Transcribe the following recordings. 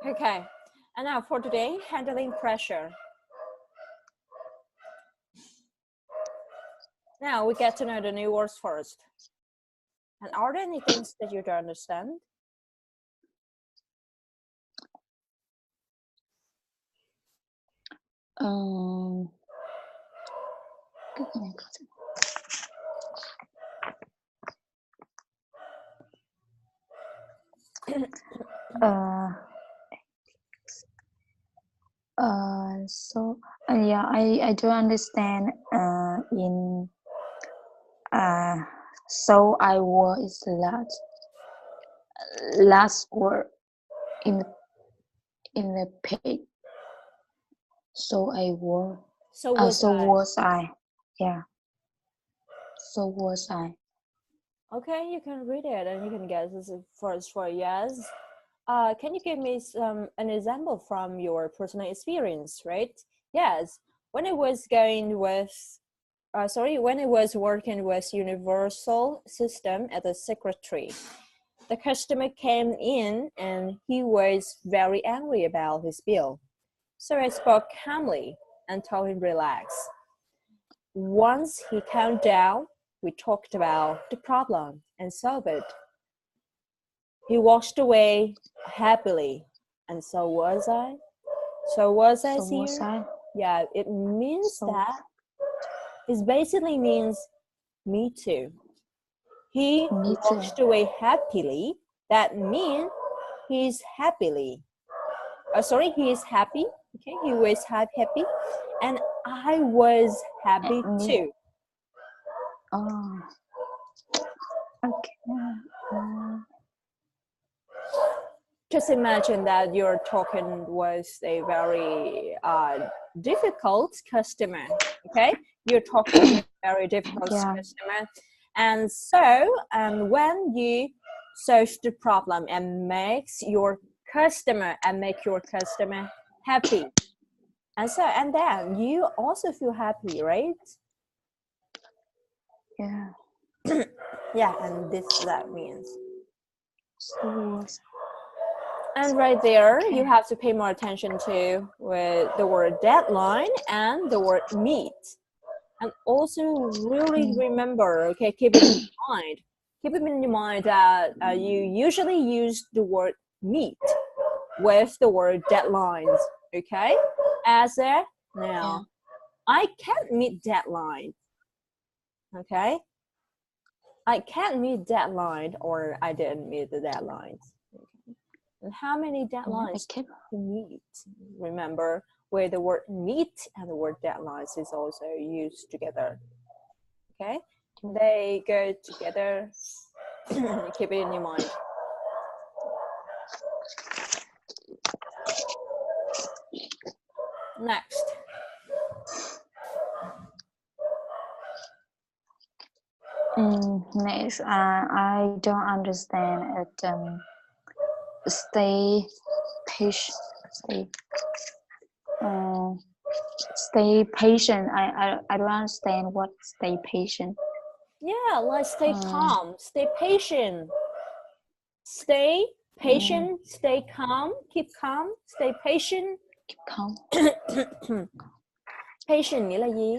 Okay, and now for today, handling pressure. Now we get to know the new words first. And are there any things that you don't understand? Yeah, I do understand in so I were is last word in the page. So I were. So was I. Yeah. So was I. Okay, you can read it and you can guess this is first for yes. Can you give me an example from your personal experience, right? Yes, when I was going with, when I was working with Universal System as a secretary, the customer came in and he was very angry about his bill. So I spoke calmly and told him relax. Once he calmed down, we talked about the problem and solved it. He walked away happily, and so was I. So was I here? Yeah, it means that it basically means me too. He walked away happily. That means he's happily. He is happy. Okay, he was happy, and I was happy too. Oh, okay. Just imagine that you're talking with a very difficult customer. Okay, you're talking with a very difficult customer, and so when you solve the problem and make your customer happy, and then you also feel happy, right? Yeah. Yeah, and that means. And right there, you have to pay more attention to with the word deadline and the word meet. And also really remember, okay, keep it in mind. Keep it in mind that you usually use the word meet with the word deadlines, okay? As a now, I can't meet deadline, okay? I can't meet deadline or I didn't meet the deadlines. And how many deadlines to meet? Remember where the word meet and the word deadlines is also used together. Okay, they go together. Keep it in your mind. Next. Next, I don't understand it. Stay patient. Stay patient. I don't understand what stay patient. Yeah, like stay calm, stay patient. Stay patient, stay calm, keep calm, stay patient. Keep calm. Patient nghĩa là gì?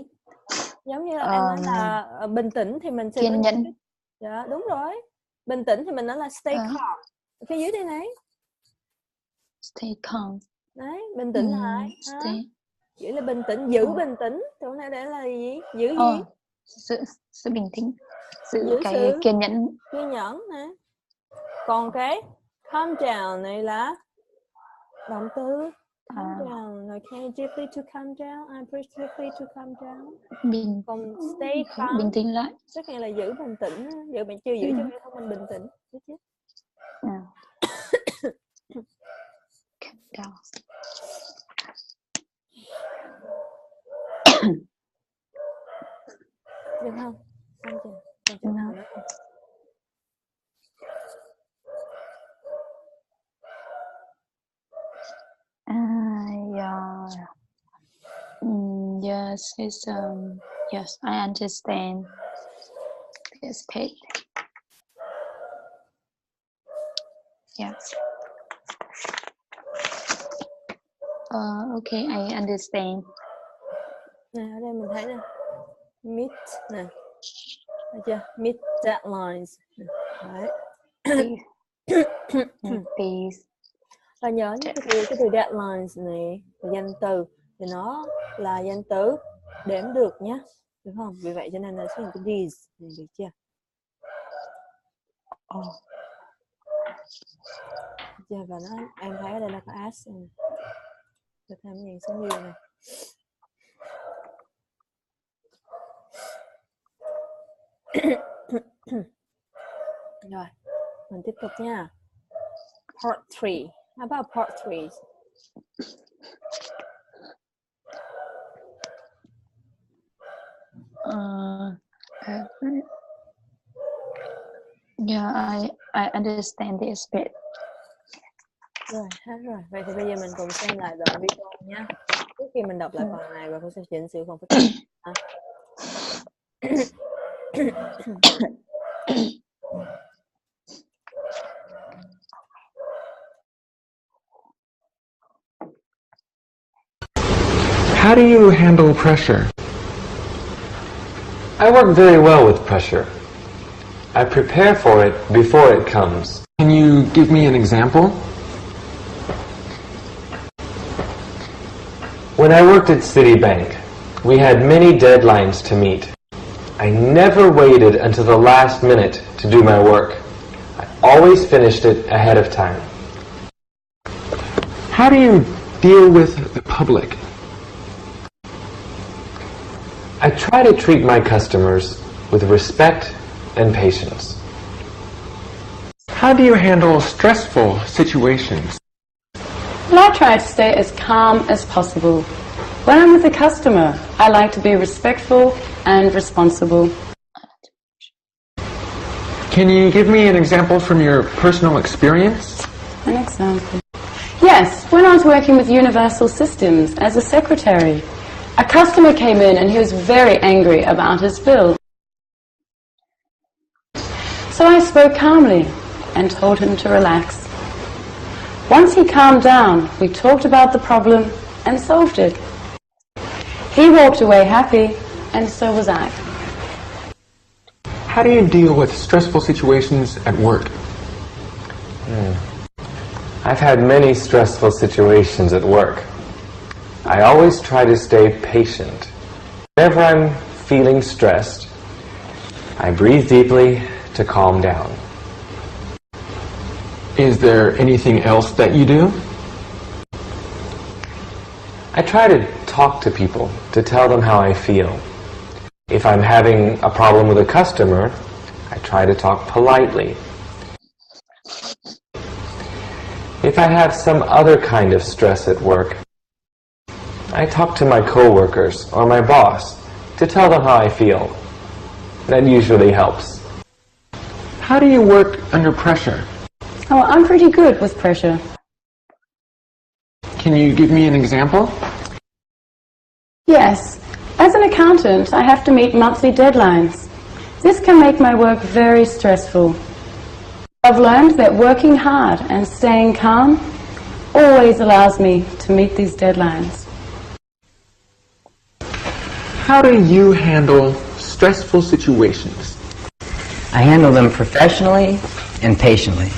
Giống như là em nói là bình tĩnh thì mình sẽ kiên nhẫn. Dạ đúng rồi. Bình tĩnh thì mình nói là stay calm. Cái dưới đây này. Stay calm. Đấy, bình tĩnh lại. Giữ là bình tĩnh, giữ bình tĩnh. Chỗ này để là gì? Giữ gì? Sự bình tĩnh. Giữ cái kiên nhẫn. Kiên nhẫn nè. Còn cái calm down này là động từ calm down. Okay, deeply to calm down. I breathe deeply to calm down. Còn stay calm. Bình tĩnh lại. Tức nghĩa là giữ bình tĩnh. Giữ mình chưa giữ cho bản thân mình bình tĩnh. Biết chứ? Calm down. Được không? Xong chưa? Còn chỗ nào nữa không? Yeah. Yes, it's yes, I understand. It's paid. Yes. Okay, I understand. Nè, ở đây mình thấy nè, meet nè, thấy chưa? Meet deadlines. Đấy. Please. Và nhớ những cái từ deadlines này là danh từ thì nó là danh từ đếm được nhé, đúng không? Vì vậy cho nên là sử dụng cái these này, được chưa? Chưa, và nó em thấy ở đây nó có as này. Được thêm nhiều số nhiều này. Rồi, mình tiếp tục nha. Part 3. How about part 3? Yeah, I understand this bit. Rồi, hết rồi. Vậy thì bây giờ mình cùng xem lại đoạn video nha. Trước khi mình đọc lại phần này và cũng sẽ chỉnh sửa phần phức tạp. How do you handle pressure? I work very well with pressure. I prepare for it before it comes. Can you give me an example? When I worked at Citibank, we had many deadlines to meet. I never waited until the last minute to do my work. I always finished it ahead of time. How do you deal with the public? I try to treat my customers with respect and patience. How do you handle stressful situations? Well, I try to stay as calm as possible. When I'm with a customer, I like to be respectful and responsible. Can you give me an example from your personal experience? An example? Yes, when I was working with Universal Systems as a secretary, a customer came in and he was very angry about his bill. So I spoke calmly and told him to relax. Once he calmed down, we talked about the problem and solved it. He walked away happy, and so was I. How do you deal with stressful situations at work? I've had many stressful situations at work. I always try to stay patient. Whenever I'm feeling stressed, I breathe deeply to calm down. Is there anything else that you do? I try to talk to people to tell them how I feel. If I'm having a problem with a customer, I try to talk politely. If I have some other kind of stress at work, I talk to my coworkers or my boss to tell them how I feel. That usually helps. How do you work under pressure? Oh, I'm pretty good with pressure. Can you give me an example? Yes, as an accountant, I have to meet monthly deadlines. This can make my work very stressful. I've learned that working hard and staying calm always allows me to meet these deadlines. How do you handle stressful situations? I handle them professionally and patiently.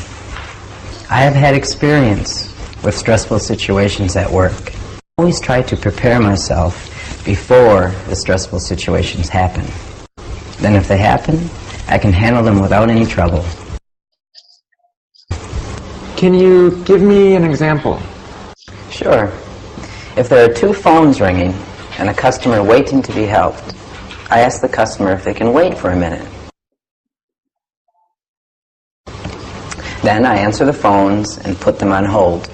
I have had experience with stressful situations at work. I always try to prepare myself before the stressful situations happen. Then if they happen, I can handle them without any trouble. Can you give me an example? Sure. If there are two phones ringing and a customer waiting to be helped, I ask the customer if they can wait for a minute. Then I answer the phones and put them on hold.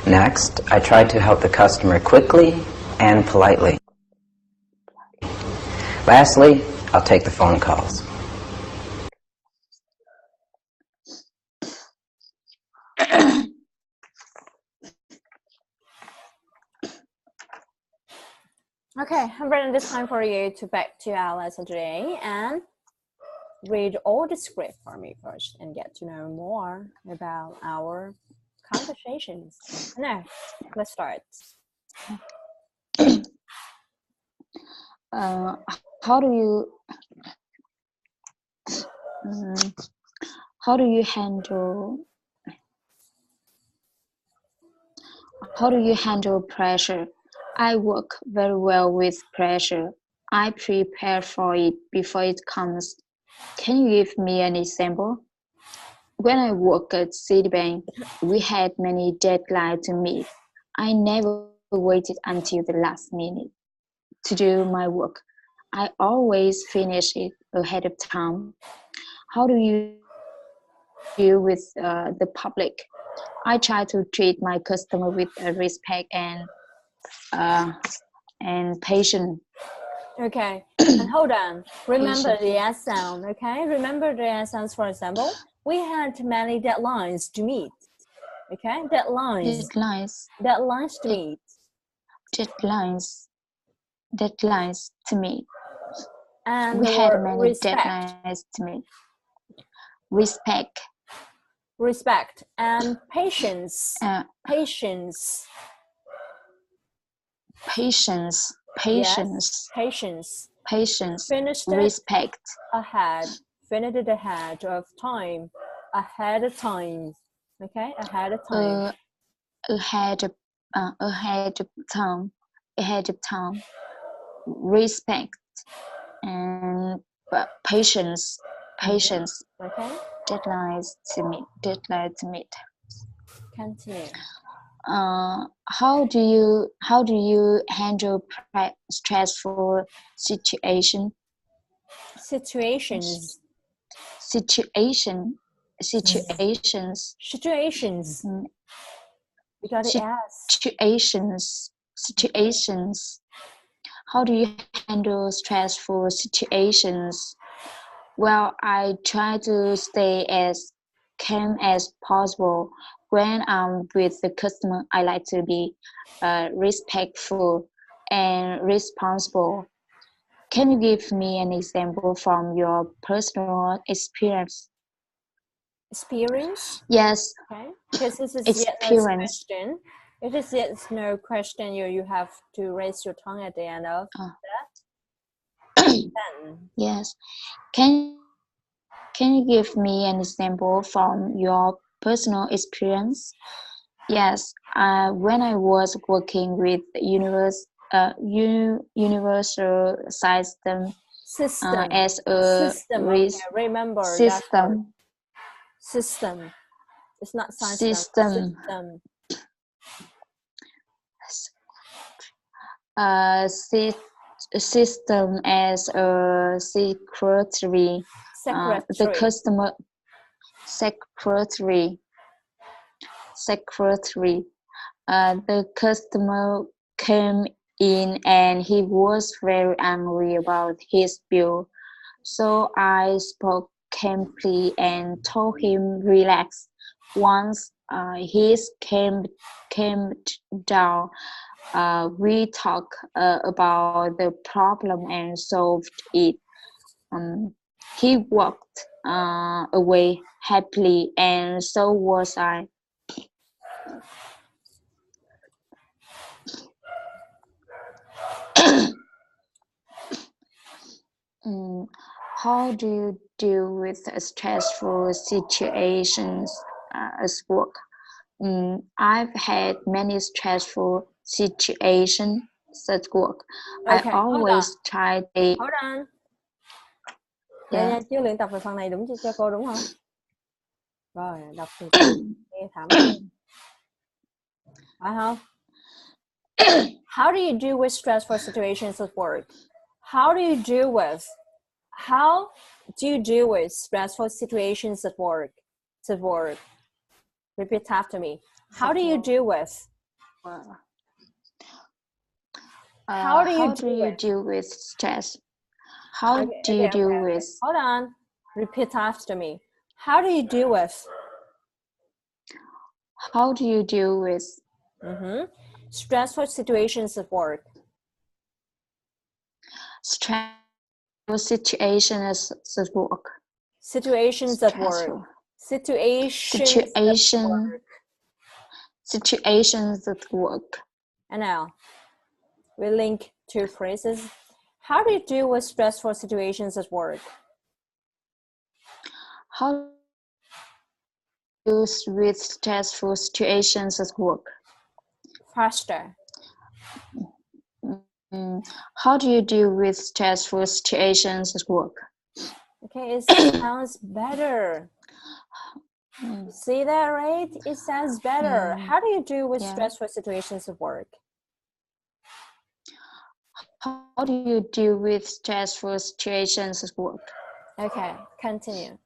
Next, I try to help the customer quickly and politely. Lastly, I'll take the phone calls. Okay, I've written this time for you to back to our lesson today and read all the script for me first and get to know more about our Conversations. Now, let's start. How do you how do you handle pressure? I work very well with pressure. I prepare for it before it comes. Can you give me an example? When I work at Citibank, we had many deadlines to meet. I never waited until the last minute to do my work. I always finish it ahead of time. How do you deal with the public? I try to treat my customer with respect and patience. Okay, and hold on. Remember the S sound, okay? Remember the S sounds, for example. We had many deadlines to meet. Okay, deadlines to meet. Deadlines to meet. And we the had word many respect. deadlines to meet. Respect and patience. Patience. Finished respect. Finished it ahead of time. Ahead of time. Okay, ahead of time. Ahead of time. Respect and patience. Okay. Deadlines to meet. Continue. How do you handle stressful situations? Situations. You got to ask. Situations. How do you handle stressful situations? Well, I try to stay as calm as possible. When I'm with the customer, I like to be respectful and responsible. Can you give me an example from your personal experience? Experience? Yes. Okay. Because this is experience. Yes, it is yes no question. You have to raise your tongue at the end of that. Then. Yes. Can you give me an example from your personal experience? Yes. When I was working with universal system as a remember system. System. It's not system. System as a secretary. The customer secretary. The customer came in and he was very angry about his bill. So I spoke calmly and told him relax. Once he came down, we talked about the problem and solved it. He walked away happily, and so was I. How do you deal with stressful situations at work? I've had many stressful situations at work. Okay, I always try to... Hold on. Yeah. Chưa luyện tập về phần này đúng cho cô đúng không? Rồi, đọc từ nghe thảm. Phải không? How do you deal with stressful situations at work? How do you deal with stressful situations at work? Repeat after me. How do you deal with? How do you deal with stress? How do you deal with? Hold on. Repeat after me. How do you deal with? How do you deal with? Stressful situations at work. Stressful situations at work. Situations at work. Situations at work. situations at work. And now, we link two phrases. How do you deal with stressful situations at work? How do you deal with stressful situations at work? Faster. How do you deal with stressful situations at work? Okay, it sounds better. See that, right? It sounds better. How do you deal with stressful situations at work? How do you deal with stressful situations at work? Okay, continue.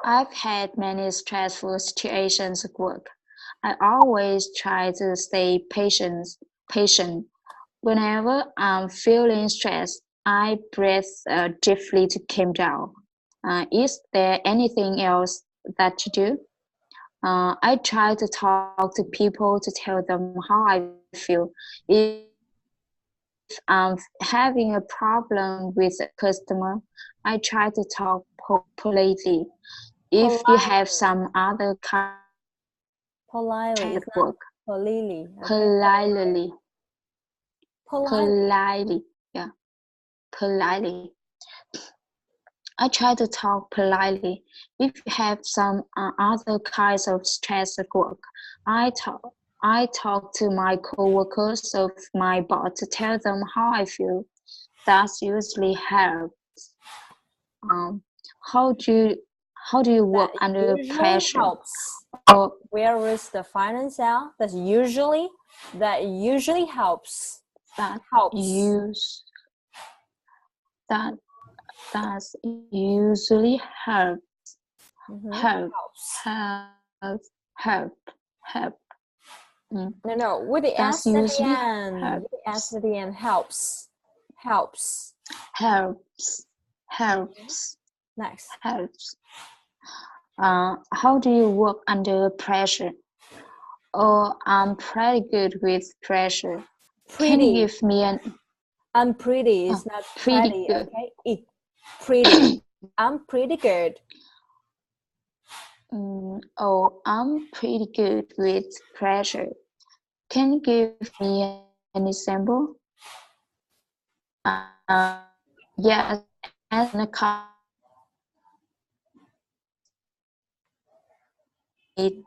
I've had many stressful situations at work. I always try to stay patient. Whenever I'm feeling stressed, I breathe deeply to calm down. Is there anything else that you do? I try to talk to people to tell them how I feel. If I'm having a problem with a customer, I try to talk politely. If you have some other kind Politely. of work, Politely. Okay? politely, yeah, politely. I try to talk politely. If you have some other kinds of stress at work, I talk to my coworkers of my boss to tell them how I feel. That usually helps. How do you work That under usually pressure? helps. Or Where is the final sound? That usually helps. that Helps. That usually helps. Help. No, with the That's S at the usually end. helps. With the S at the end, helps. Helps. Next. Helps. How do you work under pressure? Oh, I'm pretty good with pressure. Can you give me an? I'm pretty. It's not pretty pretty. good. Okay. Pretty. I'm pretty good. I'm pretty good with pressure. Can you give me an example? Yes, as a car. It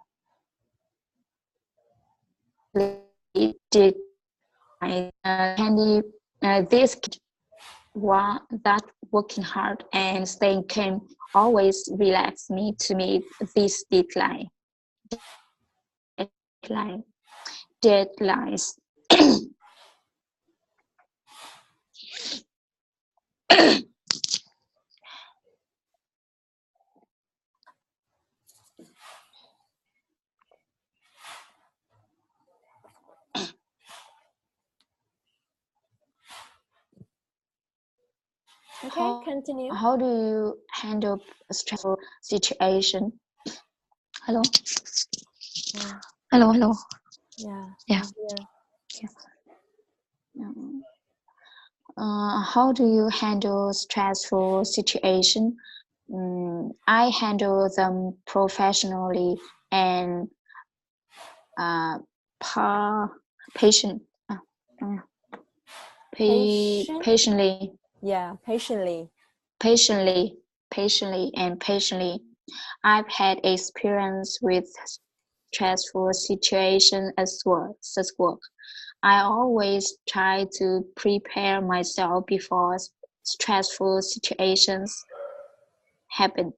did. Candy. This one that working hard and staying calm always relax me to meet this deadlines. Okay, continue. How do you handle a stressful situation? Hello. Hello. Yeah. Yeah. How do you handle stressful situation? I handle them professionally and patiently. Yeah, patiently. Patiently. I've had experience with stressful situation as work. I always try to prepare myself before stressful situations happen.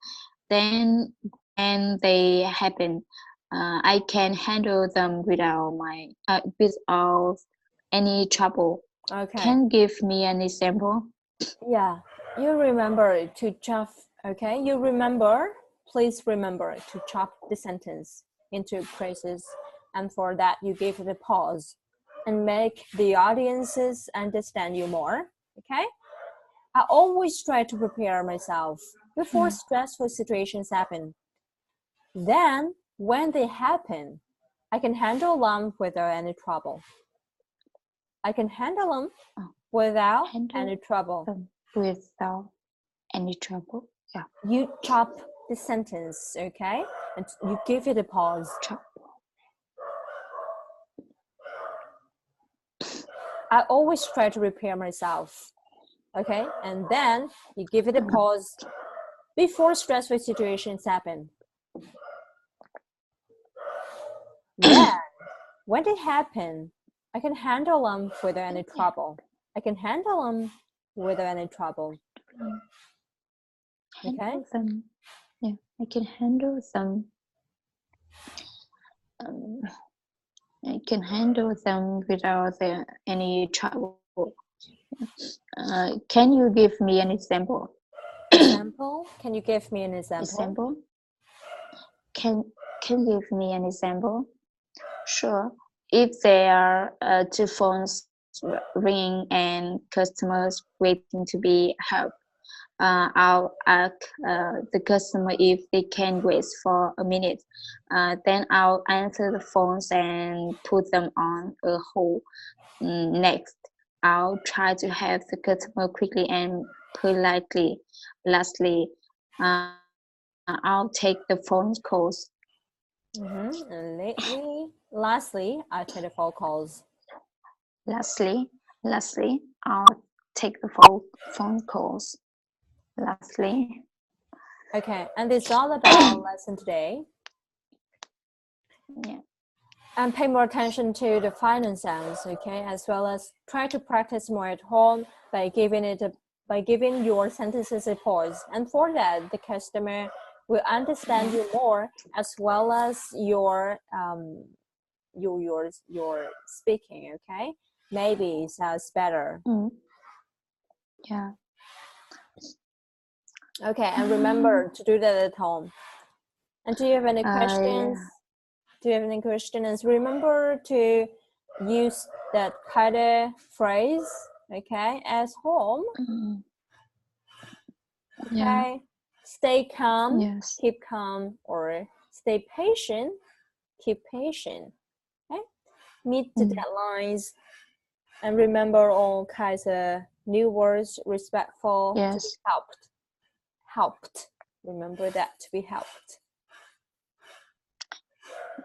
Then when they happen, I can handle them without any trouble. Okay. Can you give me an example? Yeah, you remember to chop. Okay, please remember to chop the sentence into phrases, and for that you give it a pause and make the audiences understand you more. Okay, I always try to prepare myself before stressful situations happen. Then when they happen, I can handle them without any trouble. Without any trouble. Yeah. You chop the sentence, okay? And you give it a pause. Chop. I always try to prepare myself. Okay, and then you give it a pause before stressful situations happen. Then, when they happen, I can handle them without any trouble. I can handle them without any trouble. Okay? Handle them. Yeah, I can handle them. I can handle them without any trouble. Can you give me an example? Example? Can you give me an example? Example? Can you give me an example? Sure. If there are two phones ringing and customers waiting to be helped, I'll ask the customer if they can wait for a minute. Then I'll answer the phones and put them on a hold. Next, I'll try to help the customer quickly and politely. Lastly, I'll take the phone calls. And lastly, I'll take the phone calls. Lastly, I'll take the phone calls. Lastly. Okay, and this is all about our lesson today. Yeah. And pay more attention to the final sounds, okay, as well as try to practice more at home by giving your sentences a pause. And for that, the customer will understand you more, as well as your speaking. Okay, maybe it sounds better. Yeah. Okay, and remember to do that at home. And do you have any questions? Do you have any questions? Remember to use that kind of phrase, okay, at home. Okay, Yeah. stay calm, Yes. keep calm, or stay patient, keep patient. Okay, meet the deadlines, and remember all kinds of new words, respectful, Yes. to be helped. Remember that, to be helped.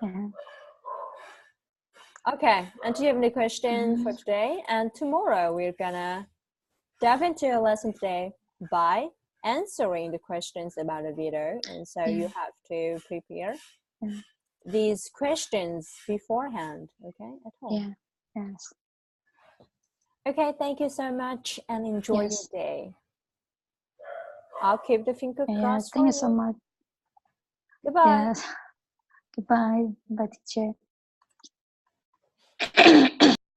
Yeah. Okay, and do you have any questions for today? And tomorrow we're gonna dive into a lesson today by answering the questions about the video, and so you have to prepare these questions beforehand, okay, at home. Yeah. Yes. Okay, thank you so much and enjoy your Yes. day. I'll keep the finger Yeah. crossed Thank for you so much. Goodbye. Yes. Goodbye. Bye, teacher.